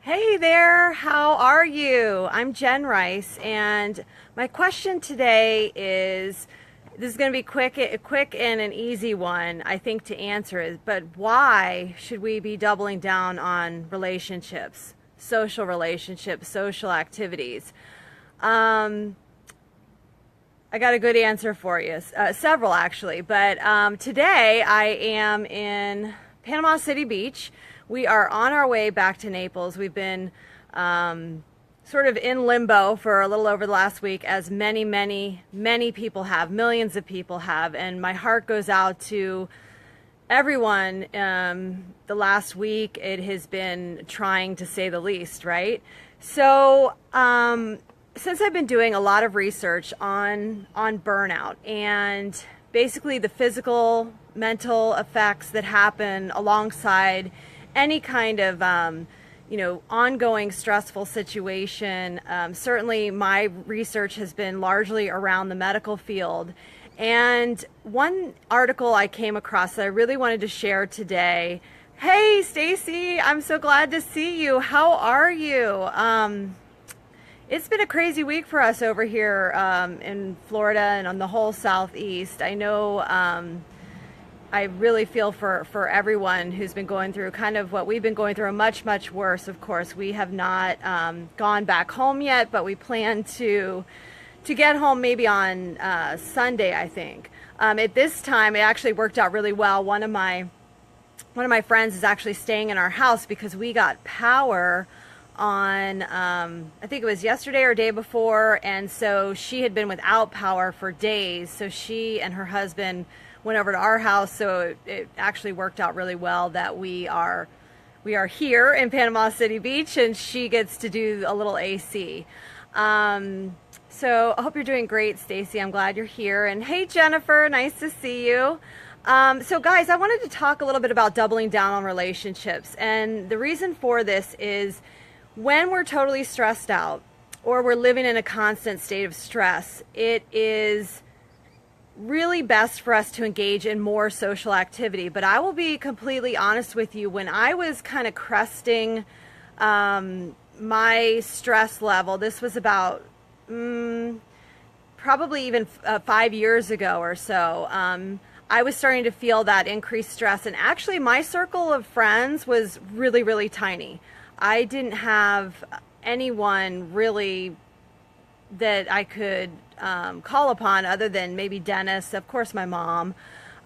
Hey there, how are you? I'm Jen Rice, and my question today is this is going to be quick and an easy one, I think, to answer is, but why should we be doubling down on relationships, social activities? Um, I got a good answer for you, several actually, but today I am in Panama City Beach. We are on our way back to Naples. We've been sort of in limbo for a little over the last week, as many people have, millions of people have, and my heart goes out to everyone. The last week, it has been trying, to say the least, right? So, since I've been doing a lot of research on burnout and basically the physical, mental effects that happen alongside any kind of ongoing stressful situation, certainly my research has been largely around the medical field. And one article I came across that I really wanted to share today. Hey, Stacy, I'm so glad to see you. How are you? It's been a crazy week for us over here in Florida and on the whole Southeast. I know I really feel for everyone who's been going through kind of what we've been going through, much worse. Of course, we have not gone back home yet, but we plan to get home maybe on Sunday, I think. At this time, it actually worked out really well. One of my friends is actually staying in our house because we got power on I think it was yesterday or day before, and so she had been without power for days, so she and her husband went over to our house. So it actually worked out really well that we are here in Panama City Beach, and she gets to do a little AC. So I hope you're doing great, Stacy. I'm glad you're here. And hey, Jennifer, nice to see you. So guys, I wanted to talk a little bit about doubling down on relationships, and the reason for this is when we're totally stressed out or we're living in a constant state of stress, it is really best for us to engage in more social activity. But I will be completely honest with you, when I was kind of cresting my stress level, this was about probably even 5 years ago or so, I was starting to feel that increased stress. And actually my circle of friends was really tiny. I didn't have anyone really that I could call upon other than maybe Dennis, of course my mom.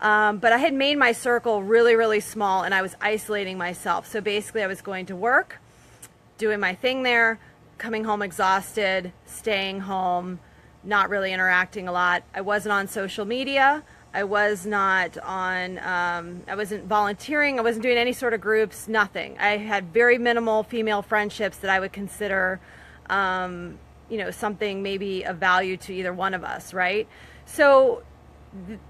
But I had made my circle really small, and I was isolating myself. So basically I was going to work, doing my thing there, coming home exhausted, staying home, not really interacting a lot. I wasn't on social media. I was not on, I wasn't volunteering. I wasn't doing any sort of groups, nothing. I had very minimal female friendships that I would consider, something maybe of value to either one of us, right? So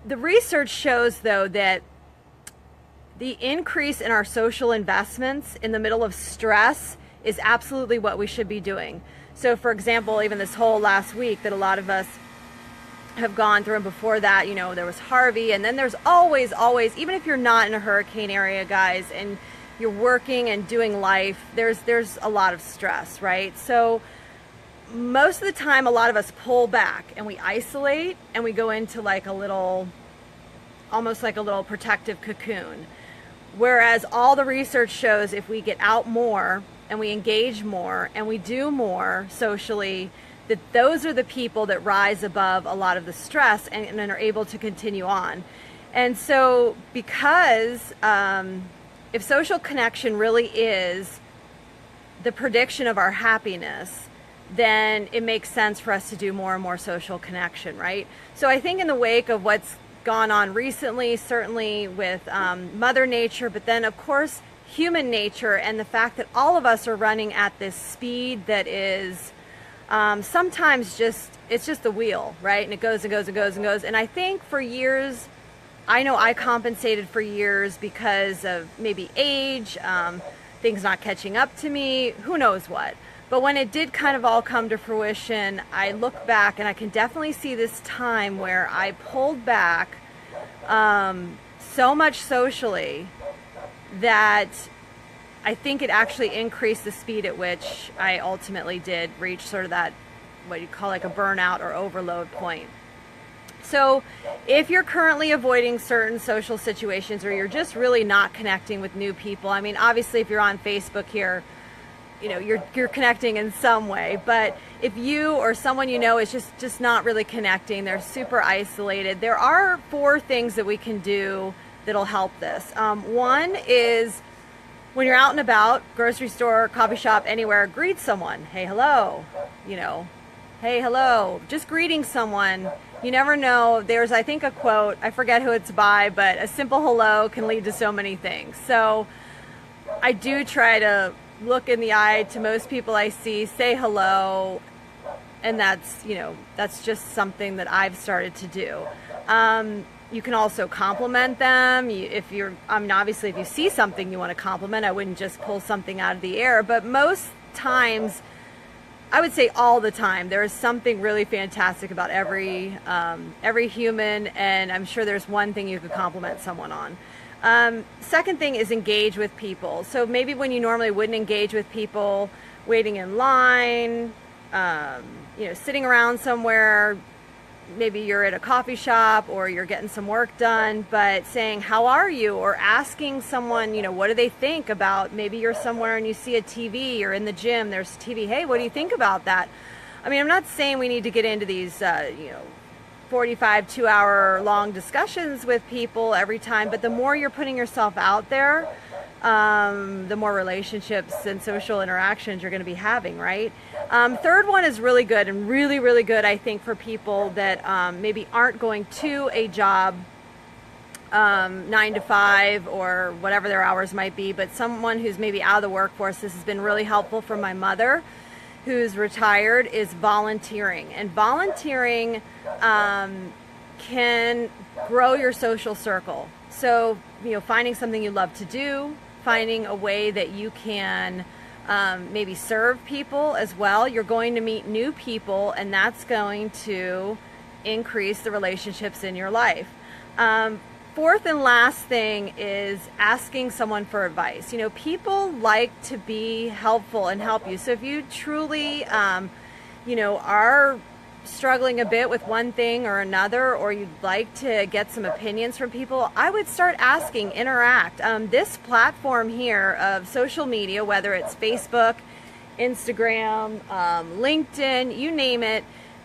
the research shows, though, that the increase in our social investments in the middle of stress is absolutely what we should be doing. So for example, even this whole last week that a lot of us have gone through, and before that, there was Harvey, and then there's always, even if you're not in a hurricane area, guys, and you're working and doing life, there's a lot of stress, right? So most of the time, a lot of us pull back and we isolate and we go into almost like a little protective cocoon. Whereas all the research shows, if we get out more and we engage more and we do more socially, that those are the people that rise above a lot of the stress and are able to continue on. And so because if social connection really is the prediction of our happiness, then it makes sense for us to do more and more social connection, right? So I think in the wake of what's gone on recently, certainly with Mother Nature, but then of course human nature, and the fact that all of us are running at this speed that is sometimes it's just the wheel, right? And it goes and goes and goes and goes. And I think for years, I know I compensated for years because of maybe age, things not catching up to me, who knows what. But when it did kind of all come to fruition, I look back and I can definitely see this time where I pulled back so much socially that I think it actually increased the speed at which I ultimately did reach sort of that, what you call like a burnout or overload point. So if you're currently avoiding certain social situations, or you're just really not connecting with new people, I mean, obviously if you're on Facebook here, you know, you're connecting in some way, but if you or someone you know is just not really connecting, they're super isolated, there are 4 things that we can do that'll help this. One is, when you're out and about, grocery store, coffee shop, anywhere, greet someone. Hey, hello. You know, hey, hello. Just greeting someone. You never know. There's, I think, a quote, I forget who it's by, but a simple hello can lead to so many things. So I do try to look in the eye to most people I see, say hello, and that's, you know, that's just something that I've started to do. You can also compliment them. If you're, I mean, obviously if you see something you want to compliment, I wouldn't just pull something out of the air, but most times, I would say all the time, there is something really fantastic about every human, and I'm sure there's one thing you could compliment someone on. Second thing is engage with people. So maybe when you normally wouldn't engage with people, waiting in line, you know, sitting around somewhere, maybe you're at a coffee shop or you're getting some work done, but saying, how are you? Or asking someone, you know, what do they think about, maybe you're somewhere and you see a TV, you're in the gym, there's TV, hey, what do you think about that? I mean, I'm not saying we need to get into these, you know, 45, 2-hour long discussions with people every time, but the more you're putting yourself out there, the more relationships and social interactions you're going to be having, right? Third one is really good, and really, really good, I think, for people that maybe aren't going to a job 9 to 5 or whatever their hours might be, but someone who's maybe out of the workforce. This has been really helpful for my mother, who's retired, is volunteering. And volunteering can grow your social circle. So, you know, finding something you love to do, finding a way that you can maybe serve people as well. You're going to meet new people, and that's going to increase the relationships in your life. Fourth and last thing is asking someone for advice. You know, people like to be helpful and help you. So if you truly, you know, are struggling a bit with one thing or another, or you'd like to get some opinions from people, I would start asking, interact. This platform here of social media, whether it's Facebook, Instagram, LinkedIn, you name it,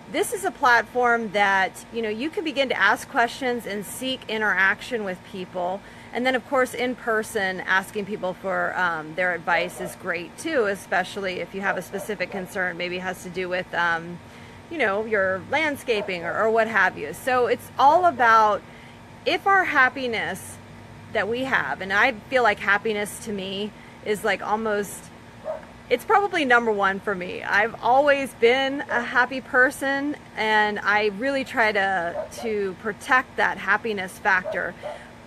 this is a platform that, you know, you can begin to ask questions and seek interaction with people. And then, of course, in person, asking people for their advice is great too, especially if you have a specific concern, maybe it has to do with you know, your landscaping or what have you. So it's all about, if our happiness that we have, and I feel like happiness to me is like almost, it's probably number one for me. I've always been a happy person, and I really try to protect that happiness factor.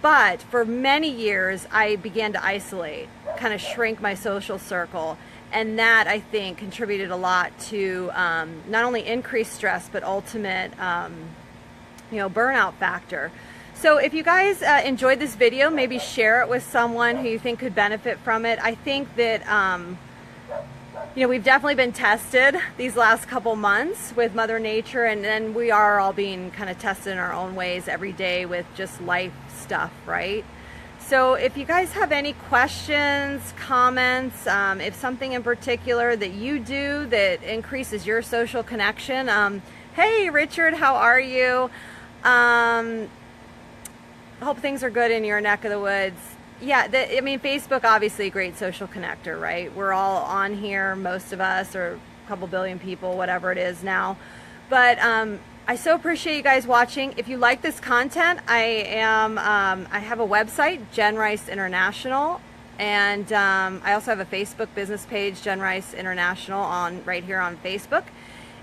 But for many years, I began to isolate, kind of shrink my social circle. And that, I think, contributed a lot to not only increased stress, but ultimate, you know, burnout factor. So if you guys enjoyed this video, maybe share it with someone who you think could benefit from it. I think that, you know, we've definitely been tested these last couple months with Mother Nature, and then we are all being kind of tested in our own ways every day with just life stuff, right? So if you guys have any questions, comments, if something in particular that you do that increases your social connection, hey Richard, how are you? Hope things are good in your neck of the woods. Yeah, I mean, Facebook, obviously a great social connector, right? We're all on here, most of us, or a couple billion people, whatever it is now. But I so appreciate you guys watching. If you like this content, I have a website, Jenn Rice International, and I also have a Facebook business page, Jenn Rice International, right here on Facebook.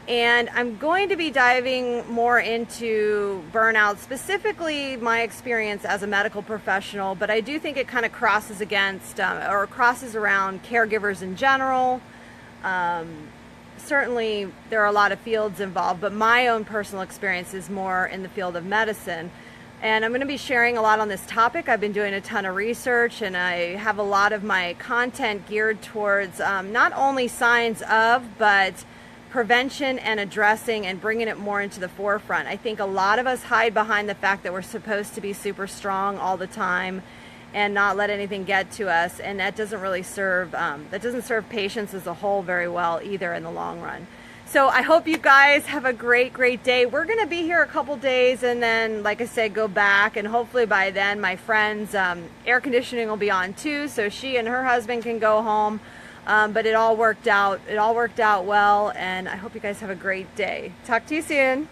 And I'm going to be diving more into burnout, specifically my experience as a medical professional, but I do think it kind of crosses against or crosses around caregivers in general. Certainly there are a lot of fields involved, but my own personal experience is more in the field of medicine. And I'm going to be sharing a lot on this topic. I've been doing a ton of research, and I have a lot of my content geared towards not only signs of, but prevention and addressing and bringing it more into the forefront. I think a lot of us hide behind the fact that we're supposed to be super strong all the time and not let anything get to us, and that doesn't really serve patients as a whole very well either in the long run. So I hope you guys have a great day. We're going to be here a couple days and then, like I said, go back, and hopefully by then my friend's air conditioning will be on too, so she and her husband can go home. But it all worked out well, and I hope you guys have a great day. Talk to you soon.